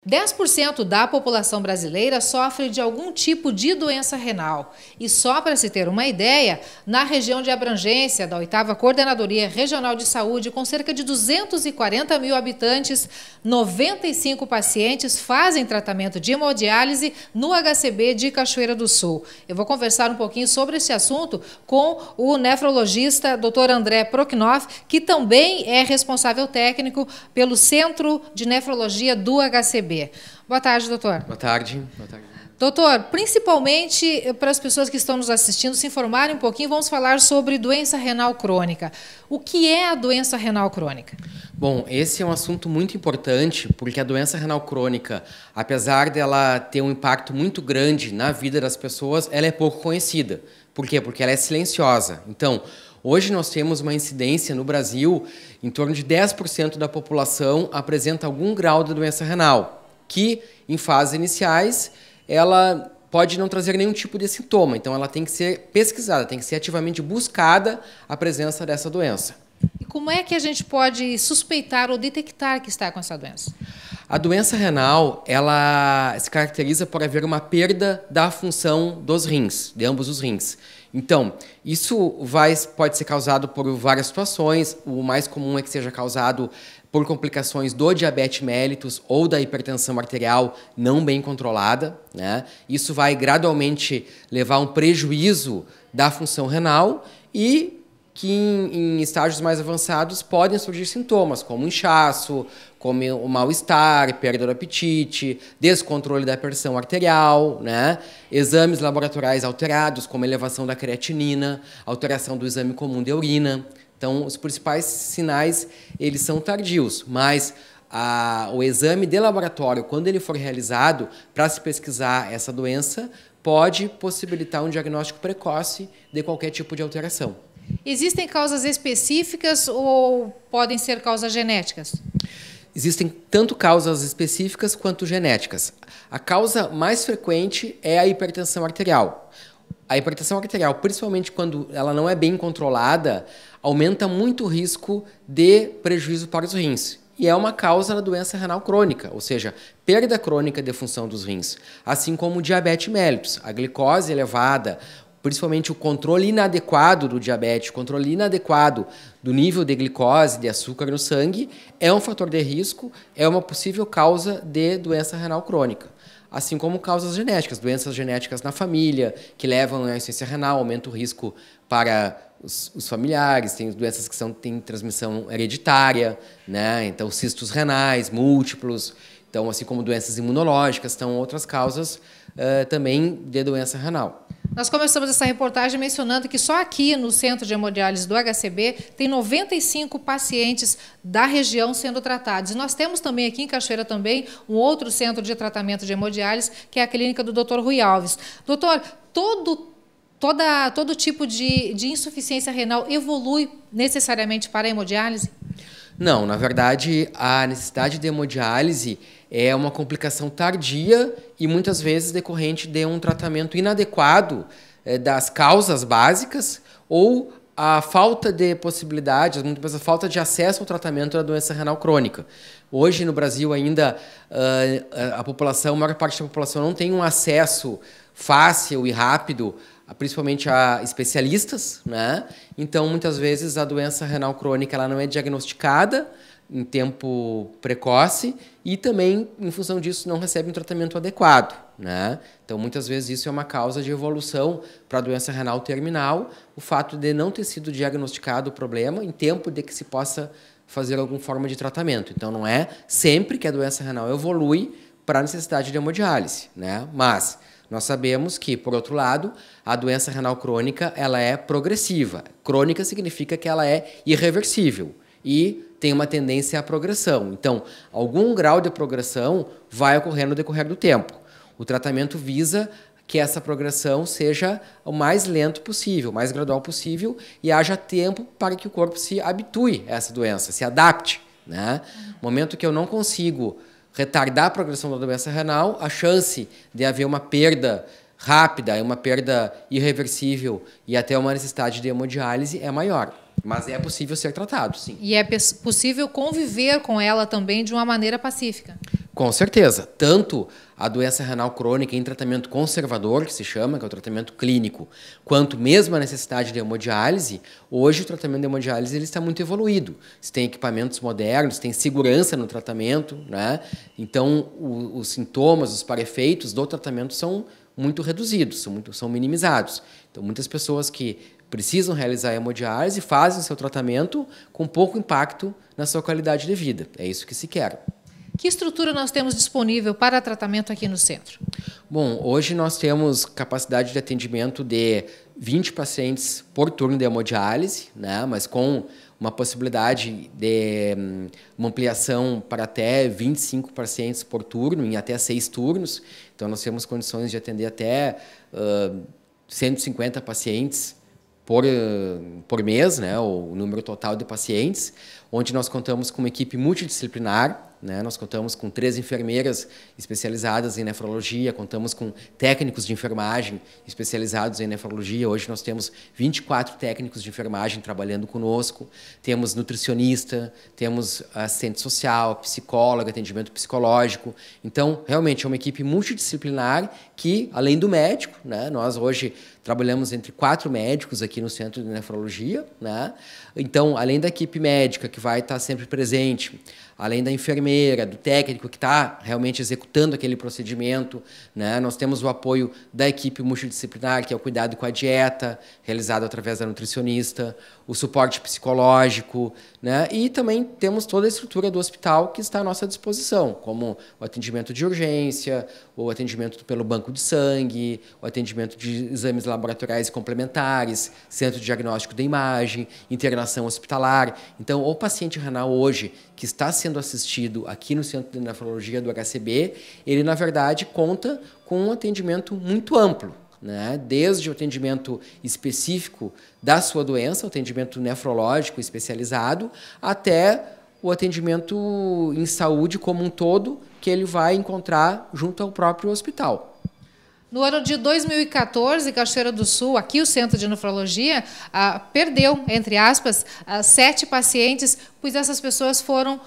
10% da população brasileira sofre de algum tipo de doença renal. E só para se ter uma ideia, na região de abrangência da 8ª Coordenadoria Regional de Saúde, com cerca de 240 mil habitantes, 95 pacientes fazem tratamento de hemodiálise no HCB de Cachoeira do Sul. Eu vou conversar um pouquinho sobre esse assunto com o nefrologista Dr. André Proknoff, que também é responsável técnico pelo Centro de Nefrologia do HCB. Boa tarde, doutor. Boa tarde. Boa tarde. Doutor, principalmente para as pessoas que estão nos assistindo se informarem um pouquinho, vamos falar sobre doença renal crônica. O que é a doença renal crônica? Bom, esse é um assunto muito importante, porque a doença renal crônica, apesar dela ter um impacto muito grande na vida das pessoas, ela é pouco conhecida. Por quê? Porque ela é silenciosa. Então, hoje nós temos uma incidência no Brasil, em torno de 10% da população apresenta algum grau de doença renal, que em fases iniciais ela pode não trazer nenhum tipo de sintoma. Então ela tem que ser pesquisada, tem que ser ativamente buscada a presença dessa doença. E como é que a gente pode suspeitar ou detectar que está com essa doença? A doença renal, ela se caracteriza por haver uma perda da função dos rins, de ambos os rins. Então, isso pode ser causado por várias situações. O mais comum é que seja causado por complicações do diabetes mellitus ou da hipertensão arterial não bem controlada, né? Isso vai gradualmente levar a um prejuízo da função renal e que em estágios mais avançados podem surgir sintomas como inchaço, como o mal-estar, perda do apetite, descontrole da pressão arterial, né? Exames laboratoriais alterados, como elevação da creatinina, alteração do exame comum de urina. Então, os principais sinais, eles são tardios, mas o exame de laboratório, quando ele for realizado para se pesquisar essa doença, pode possibilitar um diagnóstico precoce de qualquer tipo de alteração. Existem causas específicas ou podem ser causas genéticas? Existem tanto causas específicas quanto genéticas. A causa mais frequente é a hipertensão arterial. A hipertensão arterial, principalmente quando ela não é bem controlada, aumenta muito o risco de prejuízo para os rins. E é uma causa da doença renal crônica, ou seja, perda crônica de função dos rins. Assim como o diabetes mellitus, a glicose elevada, principalmente o controle inadequado do diabetes, o controle inadequado do nível de glicose, de açúcar no sangue, é um fator de risco, é uma possível causa de doença renal crônica. Assim como causas genéticas, doenças genéticas na família, que levam à insuficiência renal, aumenta o risco para os familiares, tem doenças que têm transmissão hereditária, né? Então cistos renais, múltiplos, então assim como doenças imunológicas, estão outras causas também de doença renal. Nós começamos essa reportagem mencionando que só aqui no Centro de Hemodiálise do HCB tem 95 pacientes da região sendo tratados. E nós temos também aqui em Cachoeira também um outro centro de tratamento de hemodiálise, que é a clínica do Dr. Rui Alves. Doutor, todo tipo de insuficiência renal evolui necessariamente para a hemodiálise? Não, na verdade, a necessidade de hemodiálise é uma complicação tardia e muitas vezes decorrente de um tratamento inadequado das causas básicas ou a falta de possibilidades, muitas vezes a falta de acesso ao tratamento da doença renal crônica. Hoje no Brasil ainda a maior parte da população não tem um acesso fácil e rápido, principalmente a especialistas, né? Então, muitas vezes, a doença renal crônica ela não é diagnosticada em tempo precoce e também, em função disso, não recebe um tratamento adequado, né? Então, muitas vezes, isso é uma causa de evolução para a doença renal terminal, o fato de não ter sido diagnosticado o problema em tempo de que se possa fazer alguma forma de tratamento. Então, não é sempre que a doença renal evolui para a necessidade de hemodiálise, né? Mas nós sabemos que, por outro lado, a doença renal crônica ela é progressiva. Crônica significa que ela é irreversível e tem uma tendência à progressão. Então, algum grau de progressão vai ocorrer no decorrer do tempo. O tratamento visa que essa progressão seja o mais lento possível, o mais gradual possível e haja tempo para que o corpo se habitue a essa doença, se adapte, né? No momento que eu não consigo retardar a progressão da doença renal, a chance de haver uma perda rápida, uma perda irreversível e até uma necessidade de hemodiálise é maior. Mas é possível ser tratado, sim. E é possível conviver com ela também de uma maneira pacífica. Com certeza. Tanto a doença renal crônica em tratamento conservador, que se chama, que é o tratamento clínico, quanto mesmo a necessidade de hemodiálise, hoje o tratamento de hemodiálise ele está muito evoluído. Você tem equipamentos modernos, tem segurança no tratamento, né? Então, os sintomas, os paraefeitos do tratamento são muito reduzidos, são minimizados. Então, muitas pessoas que precisam realizar a hemodiálise fazem o seu tratamento com pouco impacto na sua qualidade de vida. É isso que se quer. Que estrutura nós temos disponível para tratamento aqui no centro? Bom, hoje nós temos capacidade de atendimento de 20 pacientes por turno de hemodiálise, né? Mas com uma possibilidade de uma ampliação para até 25 pacientes por turno, em até 6 turnos. Então, nós temos condições de atender até 150 pacientes por mês, né? O número total de pacientes, onde nós contamos com uma equipe multidisciplinar, né? Nós contamos com 3 enfermeiras especializadas em nefrologia, contamos com técnicos de enfermagem especializados em nefrologia. Hoje nós temos 24 técnicos de enfermagem trabalhando conosco, temos nutricionista, temos assistente social, psicóloga, atendimento psicológico. Então, realmente é uma equipe multidisciplinar que, além do médico, né? Nós hoje trabalhamos entre 4 médicos aqui no Centro de Nefrologia, né? Então, além da equipe médica que vai estar sempre presente, além da enfermeira, do técnico que está realmente executando aquele procedimento, né? Nós temos o apoio da equipe multidisciplinar, que é o cuidado com a dieta, realizado através da nutricionista, o suporte psicológico, né? E também temos toda a estrutura do hospital que está à nossa disposição, como o atendimento de urgência, o atendimento pelo banco de sangue, o atendimento de exames laboratoriais complementares, centro de diagnóstico de imagem, internação hospitalar. Então, o paciente renal hoje que está sendo assistido aqui no Centro de Nefrologia do HCB, ele, na verdade, conta com um atendimento muito amplo, né? Desde o atendimento específico da sua doença, o atendimento nefrológico especializado, até o atendimento em saúde como um todo, que ele vai encontrar junto ao próprio hospital. No ano de 2014, Cachoeira do Sul, aqui o Centro de Nefrologia, perdeu, entre aspas, 7 pacientes, pois essas pessoas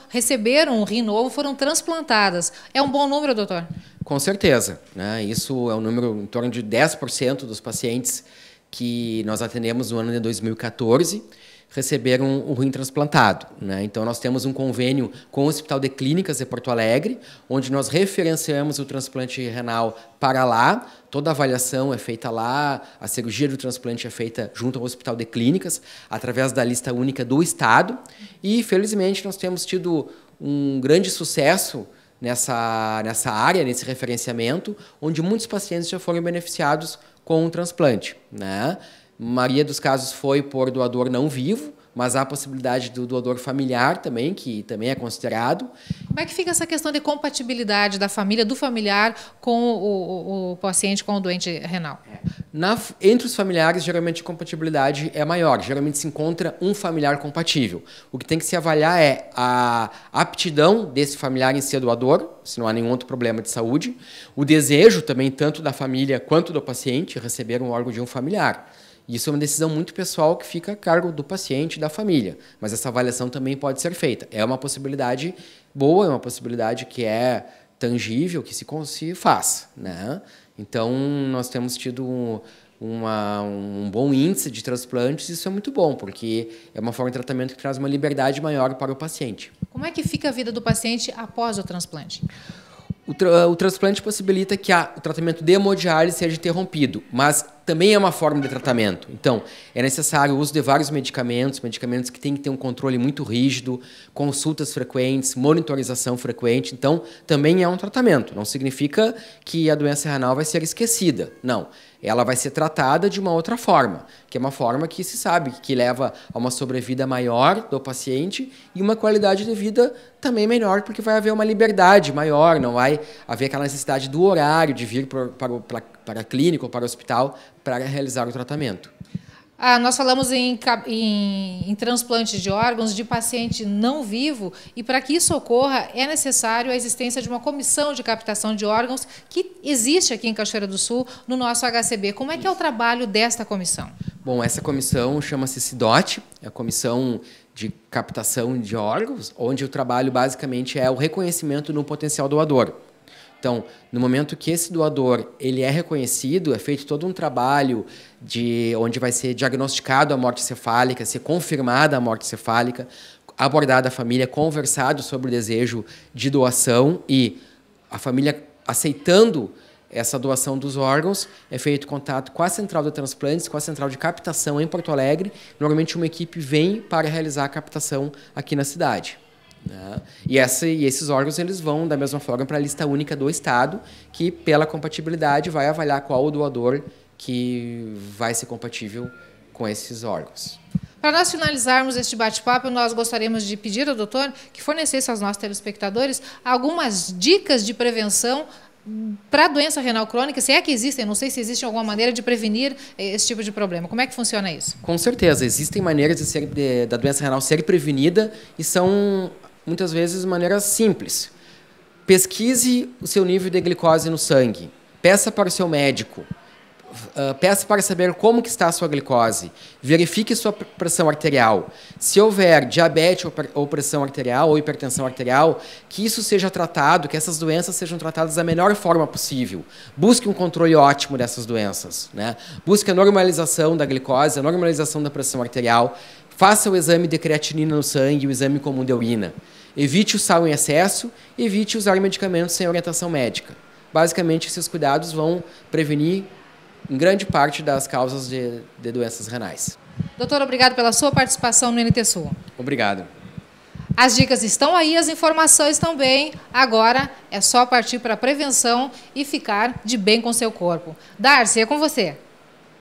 receberam um rim novo, foram transplantadas. É um bom número, doutor? Com certeza, né? Isso é um número em torno de 10% dos pacientes que nós atendemos no ano de 2014 receberam o rim transplantado, né? Então, nós temos um convênio com o Hospital de Clínicas de Porto Alegre, onde nós referenciamos o transplante renal para lá, toda a avaliação é feita lá, a cirurgia do transplante é feita junto ao Hospital de Clínicas, através da lista única do Estado, e, felizmente, nós temos tido um grande sucesso nessa área, nesse referenciamento, onde muitos pacientes já foram beneficiados com o transplante, né? A maioria dos casos foi por doador não vivo, mas há a possibilidade do doador familiar também, que também é considerado. Como é que fica essa questão de compatibilidade da família, do familiar, com o paciente com o doente renal? Entre os familiares, geralmente a compatibilidade é maior. Geralmente se encontra um familiar compatível. O que tem que se avaliar é a aptidão desse familiar em ser doador, se não há nenhum outro problema de saúde. O desejo também, tanto da família quanto do paciente, receber um órgão de um familiar. Isso é uma decisão muito pessoal que fica a cargo do paciente e da família, mas essa avaliação também pode ser feita. É uma possibilidade boa, é uma possibilidade que é tangível, que se faz, né? Então, nós temos tido um bom índice de transplantes, isso é muito bom, porque é uma forma de tratamento que traz uma liberdade maior para o paciente. Como é que fica a vida do paciente após o transplante? O transplante possibilita que o tratamento de hemodiálise seja interrompido, mas também é uma forma de tratamento. Então, é necessário o uso de vários medicamentos que têm que ter um controle muito rígido, consultas frequentes, monitorização frequente. Então, também é um tratamento. Não significa que a doença renal vai ser esquecida. Não. Ela vai ser tratada de uma outra forma, que é uma forma que se sabe que leva a uma sobrevida maior do paciente e uma qualidade de vida também melhor, porque vai haver uma liberdade maior, não vai haver aquela necessidade do horário de vir para a clínica ou para o hospital para realizar o tratamento. Nós falamos em transplante de órgãos de paciente não vivo, e para que isso ocorra é necessário a existência de uma comissão de captação de órgãos que existe aqui em Cachoeira do Sul, no nosso HCB. Como é que é o trabalho desta comissão? Bom, essa comissão chama-se CIDOT, é a Comissão de Captação de Órgãos, onde o trabalho basicamente é o reconhecimento no potencial doador. Então, no momento que esse doador ele é reconhecido, é feito todo um trabalho onde vai ser diagnosticado a morte cefálica, ser confirmada a morte cefálica, abordada a família, conversado sobre o desejo de doação e a família aceitando essa doação dos órgãos, é feito contato com a central de transplantes, com a central de captação em Porto Alegre. Normalmente uma equipe vem para realizar a captação aqui na cidade. Né? E esses órgãos eles vão da mesma forma para a lista única do Estado, que pela compatibilidade vai avaliar qual o doador que vai ser compatível com esses órgãos. Para nós finalizarmos este bate-papo, nós gostaríamos de pedir ao doutor que fornecesse aos nossos telespectadores algumas dicas de prevenção para a doença renal crônica, se é que existem, não sei se existe alguma maneira de prevenir esse tipo de problema. Como é que funciona isso? Com certeza, existem maneiras da doença renal ser prevenida e são, muitas vezes, maneiras simples. Pesquise o seu nível de glicose no sangue. Peça para o seu médico. Peça para saber como que está a sua glicose. Verifique sua pressão arterial. Se houver diabetes ou pressão arterial ou hipertensão arterial, que isso seja tratado, que essas doenças sejam tratadas da melhor forma possível. Busque um controle ótimo dessas doenças, né? Busque a normalização da glicose, a normalização da pressão arterial. Faça o exame de creatinina no sangue, o exame comum de urina. Evite o sal em excesso, evite usar medicamentos sem orientação médica. Basicamente, esses cuidados vão prevenir em grande parte das causas de doenças renais. Doutor, obrigado pela sua participação no NT Sul. Obrigado. As dicas estão aí, as informações também. Agora é só partir para a prevenção e ficar de bem com seu corpo. Darcy, é com você.